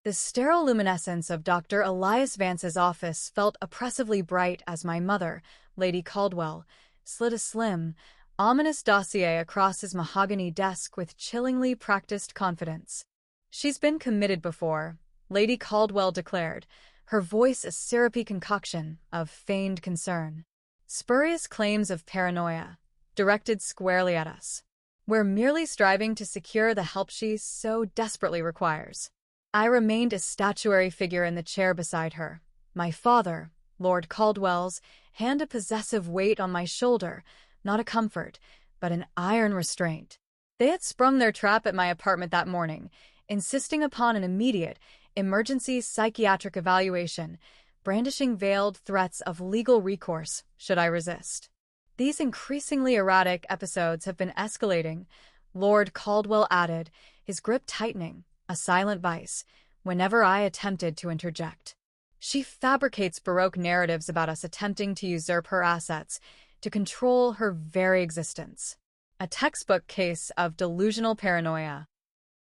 The sterile luminescence of Dr. Elias Vance's office felt oppressively bright as my mother, Lady Caldwell, slid a slim, ominous dossier across his mahogany desk with chillingly practiced confidence. "She's been committed before," Lady Caldwell declared, her voice a syrupy concoction of feigned concern. "Spurious claims of paranoia, directed squarely at us. We're merely striving to secure the help she so desperately requires." I remained a statuary figure in the chair beside her, my father, Lord Caldwell's, hand a possessive weight on my shoulder, not a comfort, but an iron restraint. They had sprung their trap at my apartment that morning, insisting upon an immediate, emergency psychiatric evaluation, brandishing veiled threats of legal recourse should I resist. "These increasingly erratic episodes have been escalating," Lord Caldwell added, his grip tightening, a silent vice, whenever I attempted to interject. "She fabricates Baroque narratives about us attempting to usurp her assets, to control her very existence. A textbook case of delusional paranoia."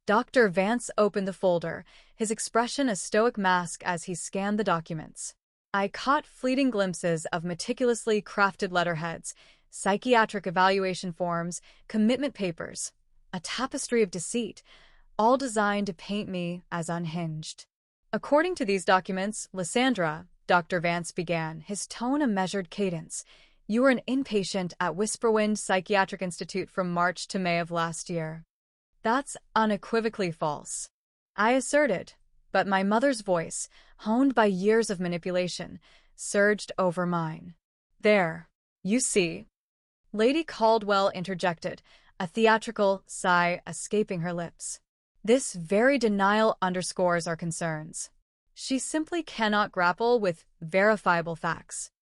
Dr. Vance opened the folder, his expression a stoic mask as he scanned the documents. I caught fleeting glimpses of meticulously crafted letterheads, psychiatric evaluation forms, commitment papers, a tapestry of deceit, all designed to paint me as unhinged. "According to these documents, Lysandra," Dr. Vance began, his tone a measured cadence, "you were an inpatient at Whisperwind Psychiatric Institute from March to May of last year." "That's unequivocally false," I asserted, but my mother's voice, honed by years of manipulation, surged over mine. "There, you see," Lady Caldwell interjected, a theatrical sigh escaping her lips. "This very denial underscores our concerns. She simply cannot grapple with verifiable facts."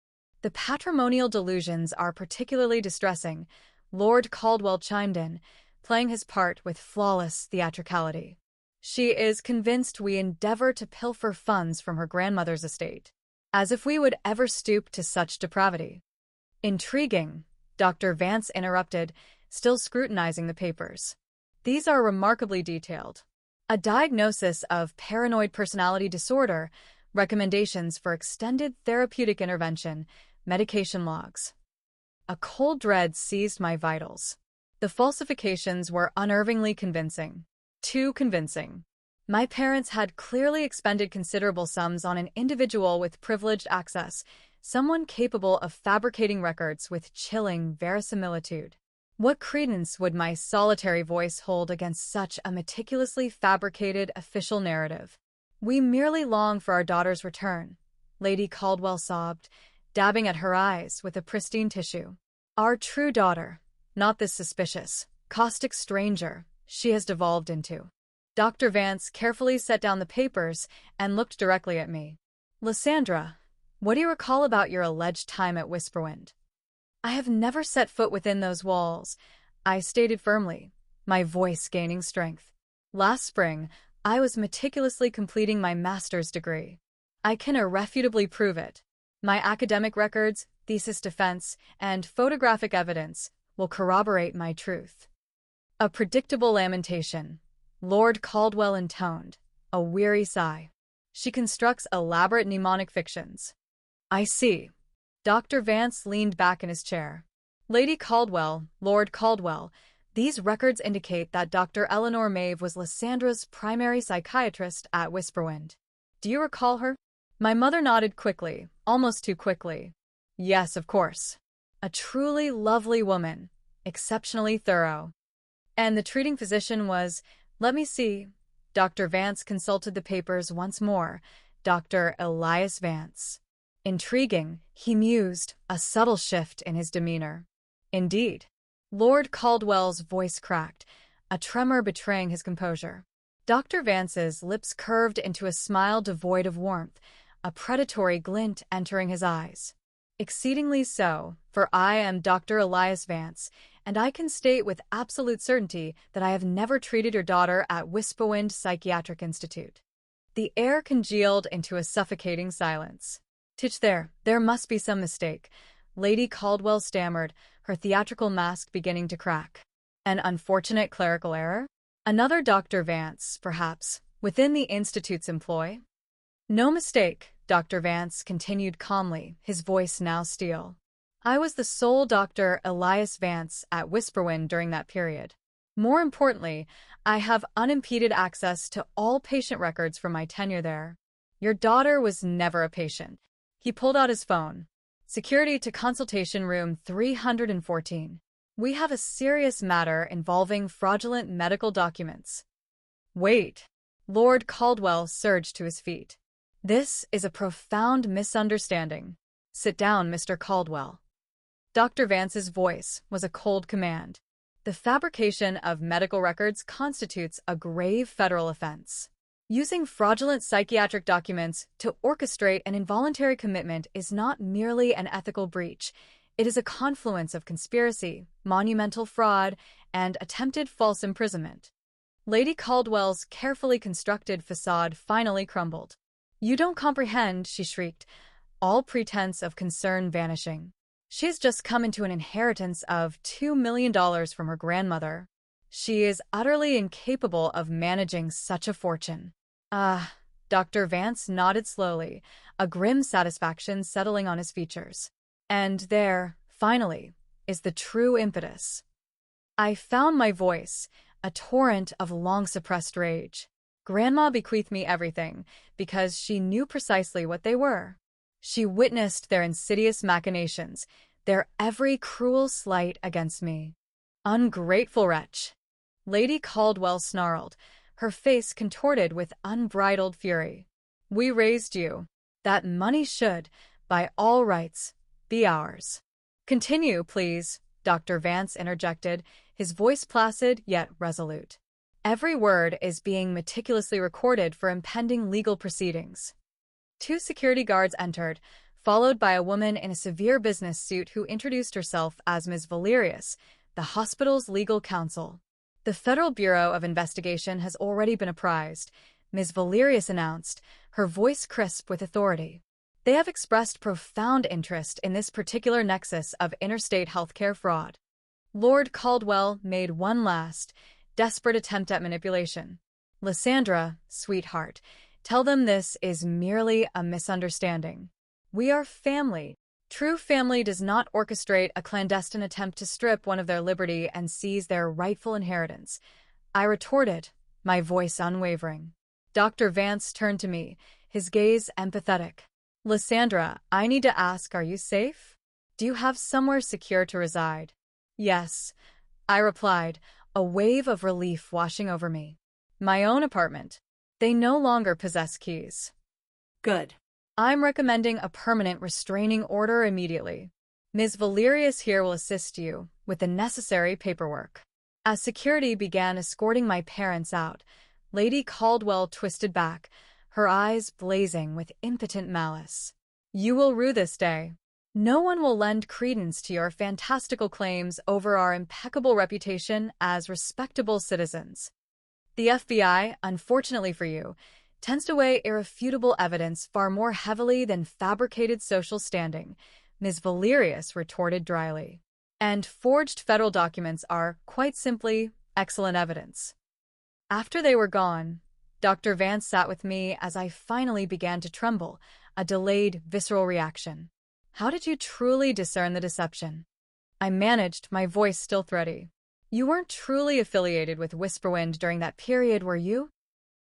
"The patrimonial delusions are particularly distressing," Lord Caldwell chimed in, playing his part with flawless theatricality. "She is convinced we endeavor to pilfer funds from her grandmother's estate. As if we would ever stoop to such depravity." "Intriguing," Dr. Vance interrupted, still scrutinizing the papers. "These are remarkably detailed. A diagnosis of paranoid personality disorder, recommendations for extended therapeutic intervention, medication logs." A cold dread seized my vitals. The falsifications were unnervingly convincing. Too convincing. My parents had clearly expended considerable sums on an individual with privileged access, someone capable of fabricating records with chilling verisimilitude. What credence would my solitary voice hold against such a meticulously fabricated official narrative? "We merely long for our daughter's return," Lady Caldwell sobbed, dabbing at her eyes with a pristine tissue. "Our true daughter, not this suspicious, caustic stranger she has devolved into." Dr. Vance carefully set down the papers and looked directly at me. "Lysandra, what do you recall about your alleged time at Whisperwind?" "I have never set foot within those walls," I stated firmly, my voice gaining strength. "Last spring, I was meticulously completing my master's degree. I can irrefutably prove it. My academic records, thesis defense, and photographic evidence will corroborate my truth." A predictable lamentation, Lord Caldwell intoned, a weary sigh. "She constructs elaborate mnemonic fictions." "I see." Dr. Vance leaned back in his chair. "Lady Caldwell, Lord Caldwell, these records indicate that Dr. Eleanor Maeve was Lysandra's primary psychiatrist at Whisperwind. Do you recall her?" My mother nodded quickly, almost too quickly. "Yes, of course. A truly lovely woman, exceptionally thorough." "And the treating physician was, let me see." Dr. Vance consulted the papers once more. "Dr. Elias Vance." "Intriguing," he mused, a subtle shift in his demeanor. "Indeed." Lord Caldwell's voice cracked, a tremor betraying his composure. Dr. Vance's lips curved into a smile devoid of warmth, a predatory glint entering his eyes. "Exceedingly so, for I am Dr. Elias Vance, and I can state with absolute certainty that I have never treated your daughter at Whisperwind Psychiatric Institute." The air congealed into a suffocating silence. "Tch, there must be some mistake," Lady Caldwell stammered, her theatrical mask beginning to crack. "An unfortunate clerical error?" "Another Dr. Vance, perhaps," within the Institute's employ? No mistake, Dr. Vance continued calmly, his voice now steel. I was the sole Dr. Elias Vance at Whisperwind during that period. More importantly, I have unimpeded access to all patient records from my tenure there. Your daughter was never a patient. He pulled out his phone. Security to consultation room 314. We have a serious matter involving fraudulent medical documents. Wait. Lord Caldwell surged to his feet. This is a profound misunderstanding. Sit down, Mr. Caldwell. Dr. Vance's voice was a cold command. The fabrication of medical records constitutes a grave federal offense. Using fraudulent psychiatric documents to orchestrate an involuntary commitment is not merely an ethical breach. It is a confluence of conspiracy, monumental fraud, and attempted false imprisonment. Lady Caldwell's carefully constructed facade finally crumbled. You don't comprehend, she shrieked, all pretense of concern vanishing. She has just come into an inheritance of $2 million from her grandmother. She is utterly incapable of managing such a fortune. Dr. Vance nodded slowly, a grim satisfaction settling on his features. And there, finally, is the true impetus. I found my voice, a torrent of long-suppressed rage. Grandma bequeathed me everything, because she knew precisely what they were. She witnessed their insidious machinations, their every cruel slight against me. Ungrateful wretch! Lady Caldwell snarled, her face contorted with unbridled fury. We raised you. That money should, by all rights, be ours. Continue, please, Dr. Vance interjected, his voice placid yet resolute. Every word is being meticulously recorded for impending legal proceedings. 2 security guards entered, followed by a woman in a severe business suit who introduced herself as Ms. Valerius, the hospital's legal counsel. The Federal Bureau of Investigation has already been apprised, Ms. Valerius announced, her voice crisp with authority. They have expressed profound interest in this particular nexus of interstate healthcare fraud. Lord Caldwell made one last, desperate attempt at manipulation. Lysandra, sweetheart, tell them this is merely a misunderstanding. We are family. True family does not orchestrate a clandestine attempt to strip one of their liberty and seize their rightful inheritance. I retorted, my voice unwavering. Dr. Vance turned to me, his gaze empathetic. Lysandra, I need to ask, are you safe? Do you have somewhere secure to reside? Yes, I replied, a wave of relief washing over me. My own apartment. They no longer possess keys. Good. I'm recommending a permanent restraining order immediately. Ms. Valerius here will assist you with the necessary paperwork. As security began escorting my parents out, Lady Caldwell twisted back, her eyes blazing with impotent malice. You will rue this day. No one will lend credence to your fantastical claims over our impeccable reputation as respectable citizens. The FBI, unfortunately for you, tends to weigh irrefutable evidence far more heavily than fabricated social standing, Ms. Valerius retorted dryly. And forged federal documents are, quite simply, excellent evidence. After they were gone, Dr. Vance sat with me as I finally began to tremble, a delayed, visceral reaction. How did you truly discern the deception? I managed, my voice still thready. You weren't truly affiliated with Whisperwind during that period, were you?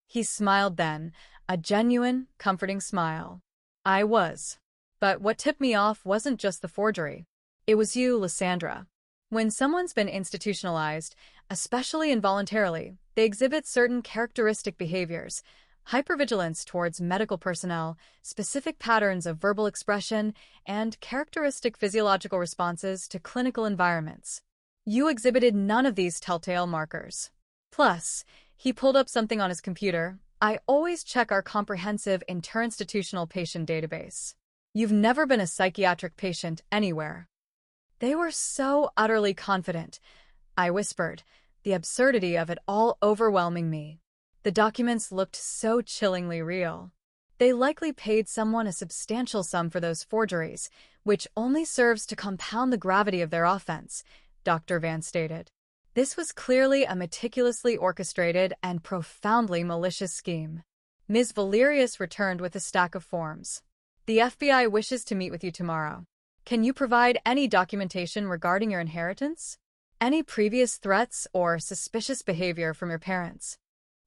He smiled then, a genuine, comforting smile. I was. But what tipped me off wasn't just the forgery. It was you, Lysandra. When someone's been institutionalized, especially involuntarily, they exhibit certain characteristic behaviors, hypervigilance towards medical personnel, specific patterns of verbal expression, and characteristic physiological responses to clinical environments. You exhibited none of these telltale markers. Plus, he pulled up something on his computer. I always check our comprehensive interinstitutional patient database. You've never been a psychiatric patient anywhere. They were so utterly confident, I whispered, the absurdity of it all overwhelming me. The documents looked so chillingly real. They likely paid someone a substantial sum for those forgeries, which only serves to compound the gravity of their offense, Dr. Vance stated. This was clearly a meticulously orchestrated and profoundly malicious scheme. Ms. Valerius returned with a stack of forms. The FBI wishes to meet with you tomorrow. Can you provide any documentation regarding your inheritance? Any previous threats or suspicious behavior from your parents?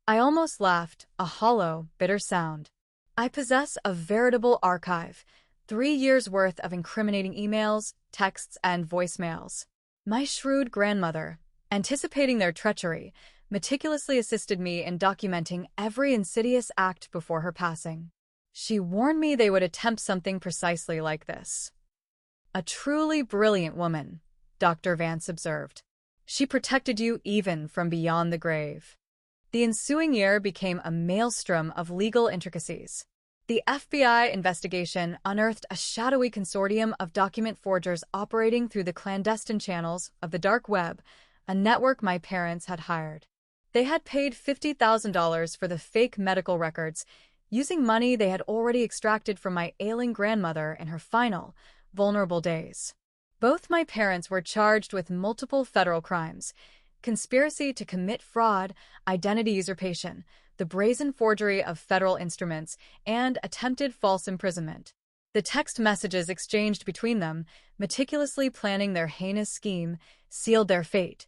I almost laughed, a hollow, bitter sound. I possess a veritable archive, 3 years' worth of incriminating emails, texts, and voicemails. My shrewd grandmother, anticipating their treachery, meticulously assisted me in documenting every insidious act before her passing. She warned me they would attempt something precisely like this. A truly brilliant woman, Dr. Vance observed. She protected you even from beyond the grave. The ensuing year became a maelstrom of legal intricacies. The FBI investigation unearthed a shadowy consortium of document forgers operating through the clandestine channels of the dark web, a network my parents had hired. They had paid $50,000 for the fake medical records, using money they had already extracted from my ailing grandmother in her final, vulnerable days. Both my parents were charged with multiple federal crimes: conspiracy to commit fraud, identity usurpation, the brazen forgery of federal instruments, and attempted false imprisonment. The text messages exchanged between them, meticulously planning their heinous scheme, sealed their fate.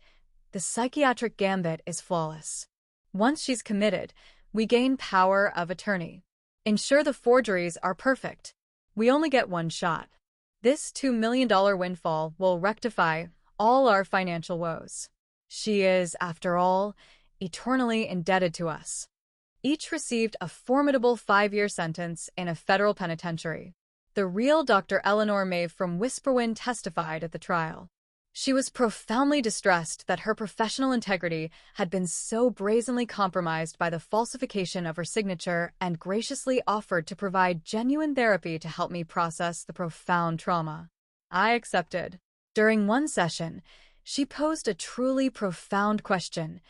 The psychiatric gambit is flawless. Once she's committed, we gain power of attorney. Ensure the forgeries are perfect. We only get one shot. This $2 million windfall will rectify all our financial woes. She is, after all, eternally indebted to us. Each received a formidable 5-year sentence in a federal penitentiary. The real Dr. Eleanor Maeve from Whisperwind testified at the trial. She was profoundly distressed that her professional integrity had been so brazenly compromised by the falsification of her signature, and graciously offered to provide genuine therapy to help me process the profound trauma. I accepted. During one session, she posed a truly profound question.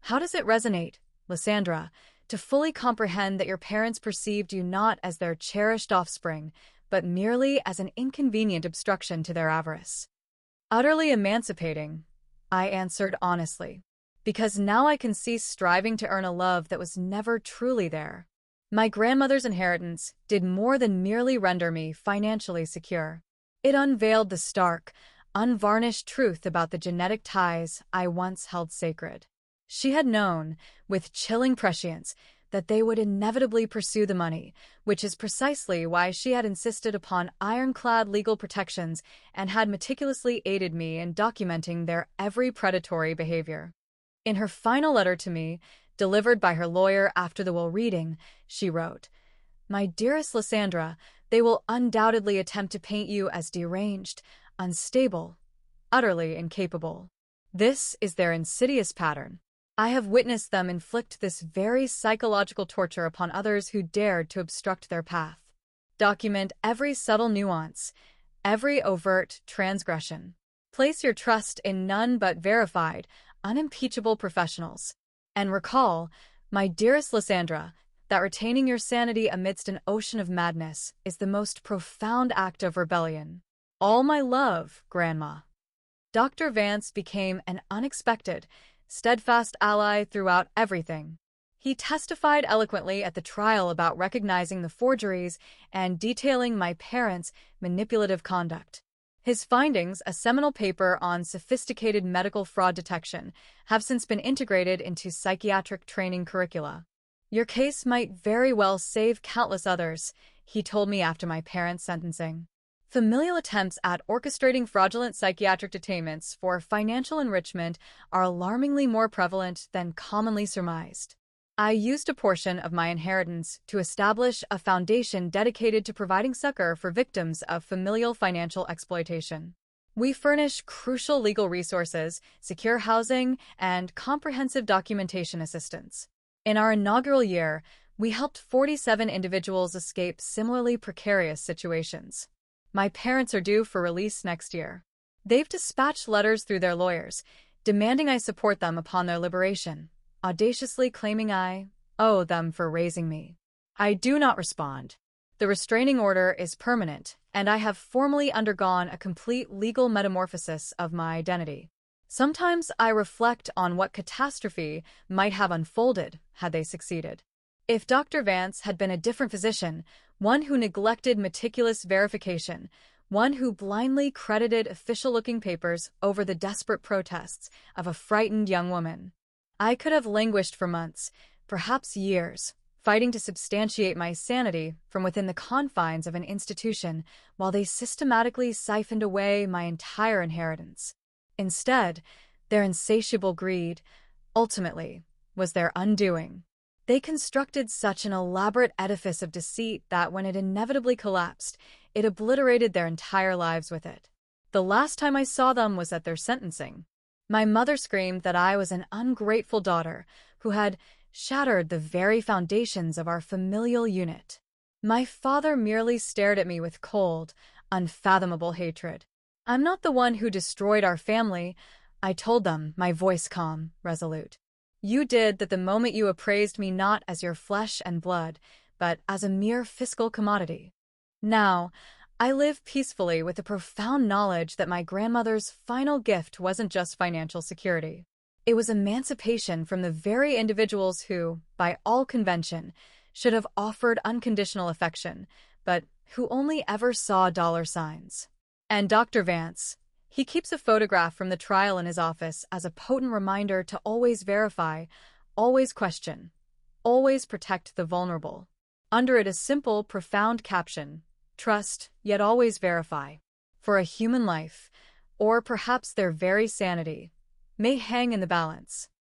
How does it resonate, Lysandra, to fully comprehend that your parents perceived you not as their cherished offspring, but merely as an inconvenient obstruction to their avarice? Utterly emancipating, I answered honestly, because now I can cease striving to earn a love that was never truly there. My grandmother's inheritance did more than merely render me financially secure. It unveiled the stark, unvarnished truth about the genetic ties I once held sacred. She had known, with chilling prescience, that they would inevitably pursue the money, which is precisely why she had insisted upon ironclad legal protections and had meticulously aided me in documenting their every predatory behavior. In her final letter to me, delivered by her lawyer after the will reading, she wrote, "My dearest Lysandra, they will undoubtedly attempt to paint you as deranged, unstable, utterly incapable. This is their insidious pattern. I have witnessed them inflict this very psychological torture upon others who dared to obstruct their path. Document every subtle nuance, every overt transgression. Place your trust in none but verified, unimpeachable professionals. And recall, my dearest Lysandra, that retaining your sanity amidst an ocean of madness is the most profound act of rebellion. All my love, Grandma." Dr. Vance became an unexpected, steadfast ally throughout everything. He testified eloquently at the trial about recognizing the forgeries and detailing my parents' manipulative conduct. His findings, a seminal paper on sophisticated medical fraud detection, have since been integrated into psychiatric training curricula. "Your case might very well save countless others," he told me after my parents' sentencing. Familial attempts at orchestrating fraudulent psychiatric detainments for financial enrichment are alarmingly more prevalent than commonly surmised. I used a portion of my inheritance to establish a foundation dedicated to providing succor for victims of familial financial exploitation. We furnish crucial legal resources, secure housing, and comprehensive documentation assistance. In our inaugural year, we helped 47 individuals escape similarly precarious situations. My parents are due for release next year. They've dispatched letters through their lawyers, demanding I support them upon their liberation, audaciously claiming I owe them for raising me. I do not respond. The restraining order is permanent, and I have formally undergone a complete legal metamorphosis of my identity. Sometimes I reflect on what catastrophe might have unfolded had they succeeded. If Dr. Vance had been a different physician, one who neglected meticulous verification, one who blindly credited official-looking papers over the desperate protests of a frightened young woman, I could have languished for months, perhaps years, fighting to substantiate my sanity from within the confines of an institution while they systematically siphoned away my entire inheritance. Instead, their insatiable greed, ultimately, was their undoing. They constructed such an elaborate edifice of deceit that when it inevitably collapsed, it obliterated their entire lives with it. The last time I saw them was at their sentencing. My mother screamed that I was an ungrateful daughter who had shattered the very foundations of our familial unit. My father merely stared at me with cold, unfathomable hatred. "I'm not the one who destroyed our family," I told them, my voice calm, resolute. "You did that the moment you appraised me not as your flesh and blood, but as a mere fiscal commodity." Now, I live peacefully with the profound knowledge that my grandmother's final gift wasn't just financial security. It was emancipation from the very individuals who, by all convention, should have offered unconditional affection, but who only ever saw dollar signs. And Dr. Vance, he keeps a photograph from the trial in his office as a potent reminder to always verify, always question, always protect the vulnerable. Under it a simple, profound caption: "Trust, yet always verify." For a human life, or perhaps their very sanity, may hang in the balance.